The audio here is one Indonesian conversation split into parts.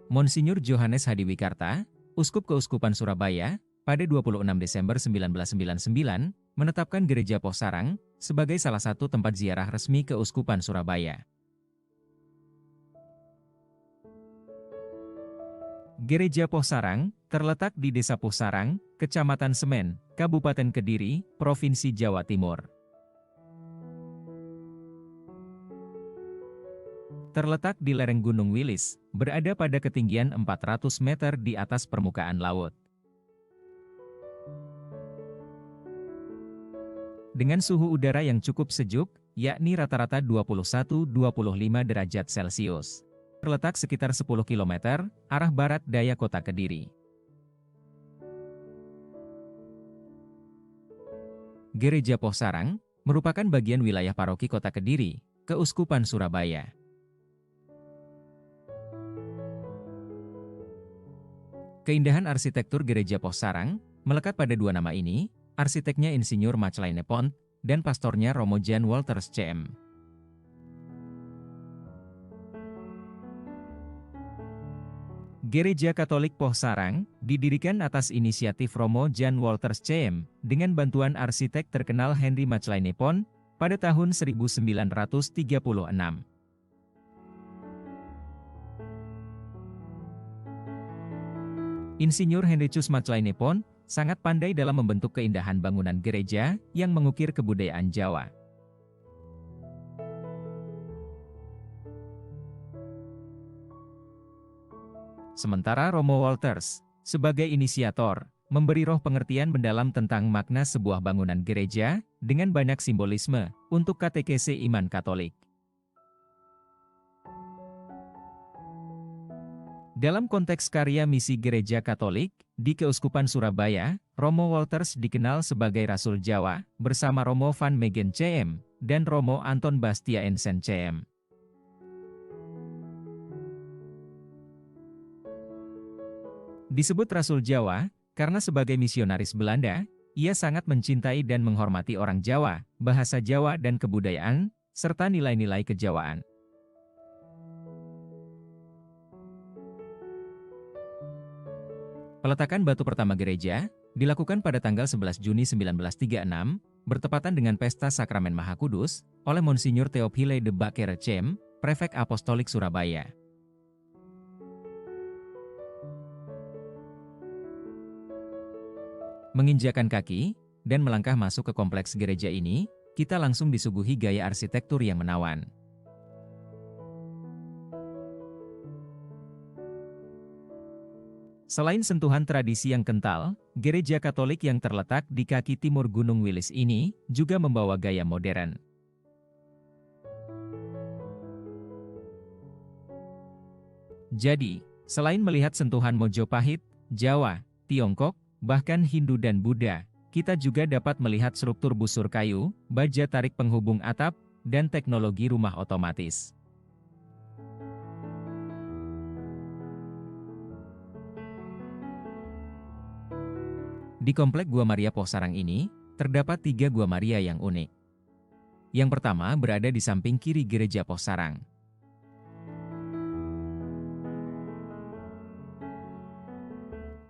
Monsinyur Johannes Hadiwikarta, Uskup Keuskupan Surabaya, pada 26 Desember 1999, menetapkan Gereja Pohsarang sebagai salah satu tempat ziarah resmi Keuskupan Surabaya. Gereja Pohsarang terletak di Desa Pohsarang, Kecamatan Semen, Kabupaten Kediri, Provinsi Jawa Timur. Terletak di lereng Gunung Wilis, berada pada ketinggian 400 meter di atas permukaan laut. Dengan suhu udara yang cukup sejuk, yakni rata-rata 21-25 derajat Celcius. Terletak sekitar 10 km, arah barat daya kota Kediri. Gereja Pohsarang merupakan bagian wilayah paroki kota Kediri, Keuskupan Surabaya. Keindahan arsitektur Gereja Pohsarang melekat pada dua nama ini, arsiteknya Insinyur Maclaine Pont, dan pastornya Romo Jan Wolters CM. Gereja Katolik Pohsarang didirikan atas inisiatif Romo Jan Wolters CM dengan bantuan arsitek terkenal Henry Maclaine Pont pada tahun 1936. Insinyur Henricius Maclaine Pont sangat pandai dalam membentuk keindahan bangunan gereja yang mengukir kebudayaan Jawa. Sementara Romo Wolters, sebagai inisiator, memberi roh pengertian mendalam tentang makna sebuah bangunan gereja dengan banyak simbolisme untuk katekese iman Katolik. Dalam konteks karya misi Gereja Katolik di Keuskupan Surabaya, Romo Wolters dikenal sebagai Rasul Jawa bersama Romo Van Megen CM dan Romo Anton Bastiaensen CM. Disebut Rasul Jawa karena sebagai misionaris Belanda, ia sangat mencintai dan menghormati orang Jawa, bahasa Jawa dan kebudayaan, serta nilai-nilai kejawaan. Peletakan batu pertama gereja dilakukan pada tanggal 11 Juni 1936, bertepatan dengan Pesta Sakramen Maha Kudus, oleh Monsinyur Theophile de Backer CM, Prefek Apostolik Surabaya. Menginjakan kaki dan melangkah masuk ke kompleks gereja ini, kita langsung disuguhi gaya arsitektur yang menawan. Selain sentuhan tradisi yang kental, gereja Katolik yang terletak di kaki timur Gunung Wilis ini juga membawa gaya modern. Jadi, selain melihat sentuhan Mojopahit, Jawa, Tiongkok, bahkan Hindu dan Buddha, kita juga dapat melihat struktur busur kayu, baja tarik penghubung atap, dan teknologi rumah otomatis. Di Komplek Gua Maria Pohsarang ini, terdapat 3 Gua Maria yang unik. Yang pertama berada di samping kiri Gereja Pohsarang.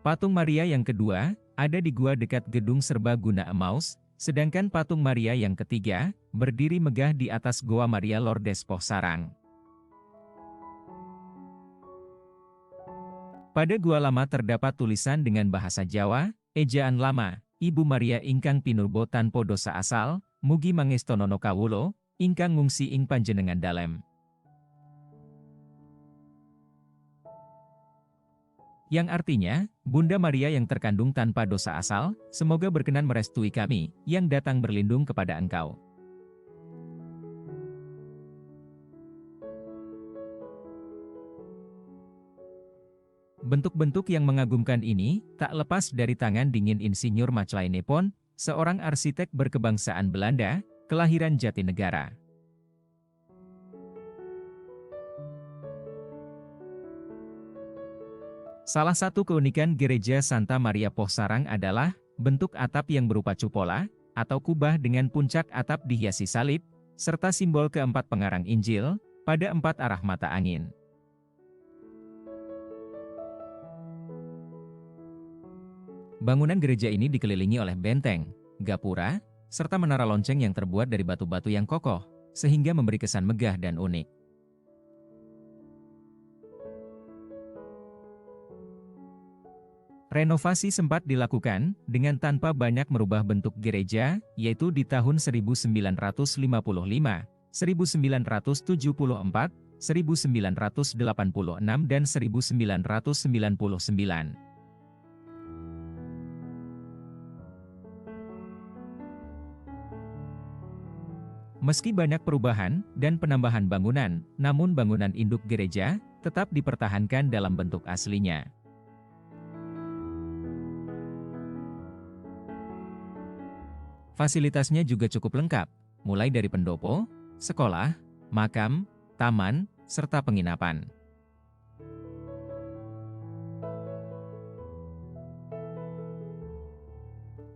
Patung Maria yang kedua ada di gua dekat Gedung Serbaguna Emmaus, sedangkan patung Maria yang ketiga berdiri megah di atas Gua Maria Lourdes Pohsarang. Pada gua lama terdapat tulisan dengan bahasa Jawa, ejaan lama, Ibu Maria ingkang pinurbo tanpa dosa asal, mugi mangestonono kawulo, ingkang ngungsi ing panjenengan dalem. Yang artinya, Bunda Maria yang terkandung tanpa dosa asal, semoga berkenan merestui kami, yang datang berlindung kepada Engkau. Bentuk-bentuk yang mengagumkan ini tak lepas dari tangan dingin Insinyur Maclaine Pont, seorang arsitek berkebangsaan Belanda, kelahiran Jatinegara. Salah satu keunikan Gereja Santa Maria Pohsarang adalah bentuk atap yang berupa cupola atau kubah dengan puncak atap dihiasi salib, serta simbol keempat pengarang Injil pada 4 arah mata angin. Bangunan gereja ini dikelilingi oleh benteng, gapura, serta menara lonceng yang terbuat dari batu-batu yang kokoh, sehingga memberi kesan megah dan unik. Renovasi sempat dilakukan dengan tanpa banyak merubah bentuk gereja, yaitu di tahun 1955, 1974, 1986 dan 1999. Meski banyak perubahan dan penambahan bangunan, namun bangunan induk gereja tetap dipertahankan dalam bentuk aslinya. Fasilitasnya juga cukup lengkap, mulai dari pendopo, sekolah, makam, taman, serta penginapan.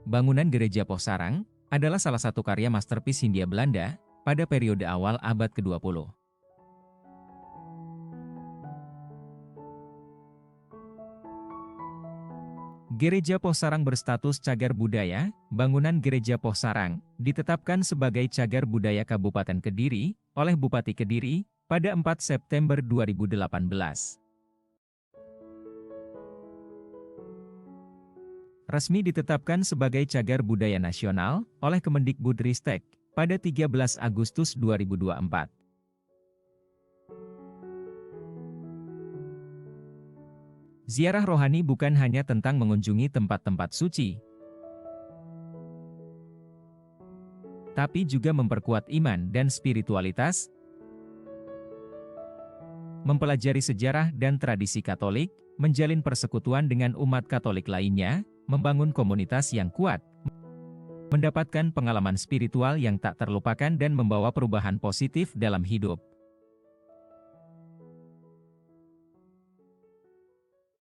Bangunan Gereja Pohsarang adalah salah satu karya masterpiece Hindia Belanda pada periode awal abad ke-20. Gereja Pohsarang berstatus cagar budaya. Bangunan Gereja Pohsarang ditetapkan sebagai cagar budaya Kabupaten Kediri oleh Bupati Kediri pada 4 September 2018. Resmi ditetapkan sebagai cagar budaya nasional oleh Kemendikbudristek pada 13 Agustus 2024. Ziarah rohani bukan hanya tentang mengunjungi tempat-tempat suci, tapi juga memperkuat iman dan spiritualitas, mempelajari sejarah dan tradisi Katolik, menjalin persekutuan dengan umat Katolik lainnya, membangun komunitas yang kuat, mendapatkan pengalaman spiritual yang tak terlupakan dan membawa perubahan positif dalam hidup.